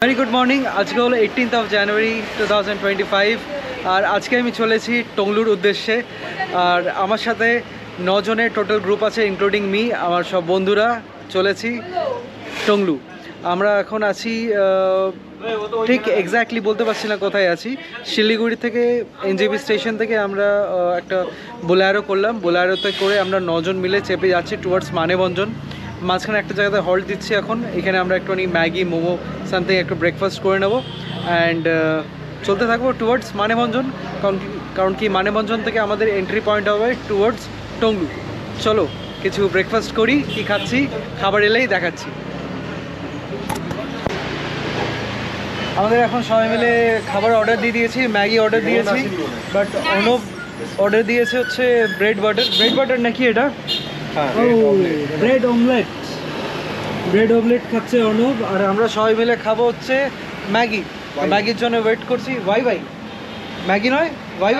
Very good morning. আজকে হলো 18th জানুয়ারি 2025 আর আজকে আমি চলেছি টংলুর উদ্দেশ্যে। আর আমার সাথে 9 জনের টোটাল গ্রুপ আছে, ইনক্লুডিং মি। আমার সব বন্ধুরা চলেছি টংলু। আমরা এখন আছি ঠিক এক্স্যাক্টলি বলতে পারছি না কোথায় আছি। শিলিগুড়ি থেকে এনজেপি স্টেশন থেকে আমরা একটা বোলেরো করলাম। বোলেরোতে করে আমরা 9 জন মিলে চেপে যাচ্ছি টুয়ার্ডস মানেভঞ্জন। মাঝখানে একটা জায়গাতে হল্ট দিচ্ছি এখন। এখানে আমরা একটুখানি ম্যাগি মোমো সামথিং একটু ব্রেকফাস্ট করে নেবো অ্যান্ড চলতে থাকবো টুয়ার্ডস মানেভঞ্জন। কারণ কি মানেভঞ্জন থেকে আমাদের এন্ট্রি পয়েন্ট হবে টুয়ার্ডস টংলু। চলো কিছু ব্রেকফাস্ট করি, কি খাচ্ছি খাবার এলেই দেখাচ্ছি। আমাদের এখন সবাই মিলে খাবার অর্ডার দিয়ে দিয়েছি, ম্যাগি অর্ডার দিয়েছি, বাট অর্ণব অর্ডার দিয়েছে হচ্ছে ব্রেড বাটার নাকি এটা ব্রেড অমলেট খাচ্ছে অর্ণব। আর আমরা সবাই মিলে খাবো হচ্ছে ম্যাগি। ম্যাগির জন্য ওয়েট করছি। ভাই ম্যাগি নয়, ভাই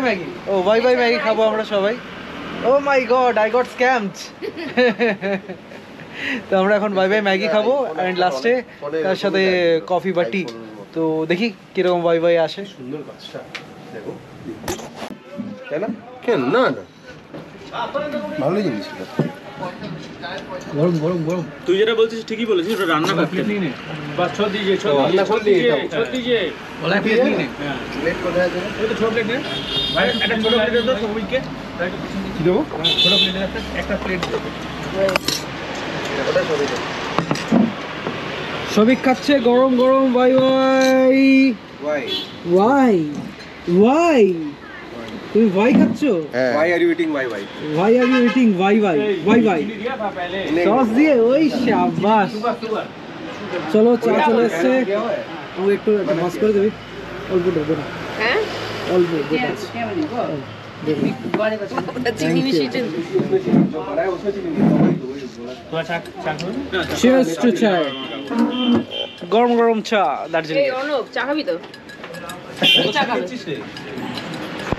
ম্যাগি। ও ভাই ম্যাগি খাবো আমরা সবাই। ও মাই গড, আই গট স্ক্যামড। তো আমরা এখন ভাই ম্যাগি খাবো অ্যান্ড লাস্টে তার সাথে কফি বা টি। তো দেখি কিরকম ভাই আসে। সুন্দর কাজটা দেখো, তাই না? কেন না না ভালো জিনিস। গরম গরম গরম। তুই যেটা বলছিস ঠিকই বলেছিস, ওটা রান্না করতে নিয়ে নে। বাস ছোট দিজিয়ে বলা প্লেট নিয়ে নে। প্লেট কোথায় আছে? ওই তো ছোট প্লেট নে ভাই, একটা ছোট প্লেট দাও তো সবাইকে। কি দেবো? ছোট প্লেটে একটা প্লেট দাও। সবিক খাচ্ছে গরম গরম। ভাই তুমি ভাই খাচ্ছ? ভাই আর ইউ ইটিং ভাই সস দিয়ে? ওই শাবাশ। চলো চা চলে এসছে, আমাকে একটু মাছ করে দেবে অল্প গোটা। হ্যাঁ অল্প গোটা। Cheers to chai. গরম গরম চা দার্জিলিং। চা খাবি তো?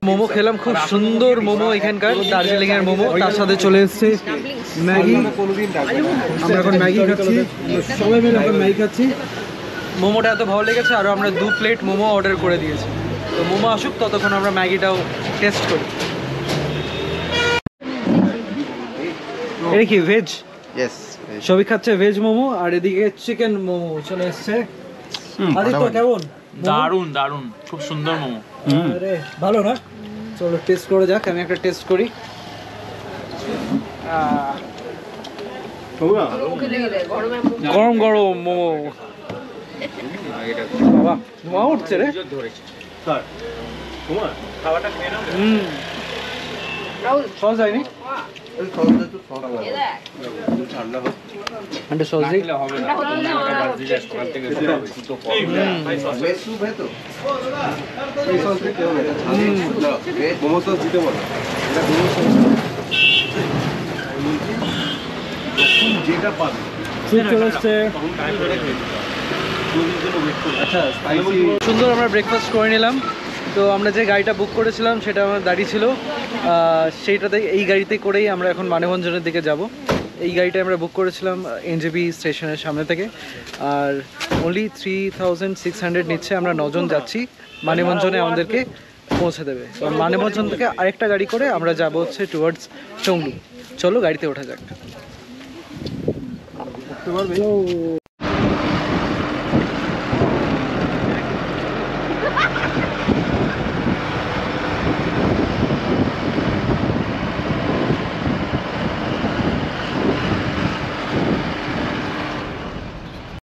মোমো খেলাম, খুব সুন্দর মোমো এখানকার দার্জিলিং এর মোমো। তার সাথে চলে এসছে ম্যাগি। আমরা এখন ম্যাগি খাচ্ছি, সবাই মিলে এখন ম্যাগি খাচ্ছি। মোমোটা এত ভালো লেগেছে, আরও আমরা 2 প্লেট মোমো অর্ডার করে দিয়েছি। তো মোমো আসুক ততক্ষণ আমরা ম্যাগিটাও টেস্ট করি। এটা কি ভেজ? ইয়েস, সবই খাচ্ছে ভেজ মোমো। আর এদিকে চিকেন মোমো চলে এসছে। আদিত্য কেমন? দারুন খুব সুন্দর মোমো। আরে ভালো না? চলো টেস্ট করে যাক। আমি একটা টেস্ট করি। গরম গরম মোমো। বাবা ধোঁয়া উঠছে রে। সস যায়নি? সুন্দর আমরা ব্রেকফাস্ট করে নিলাম। তো আমরা যে গাড়িটা বুক করেছিলাম সেটা আমার দাঁড়িয়ে ছিল, সেইটাতে এই গাড়িতে করেই আমরা এখন মানেভঞ্জনের দিকে যাব। এই গাড়িটা আমরা বুক করেছিলাম এনজেপি স্টেশনের সামনে থেকে। আর অনলি 3600 নিচ্ছে। আমরা 9 জন যাচ্ছি। মানেভঞ্জনে আমাদেরকে পৌঁছে দেবে। মানেভঞ্জন থেকে আরেকটা গাড়ি করে আমরা যাব হচ্ছে টুয়ার্ডস টংলু। চলো গাড়িতে ওঠা যাক।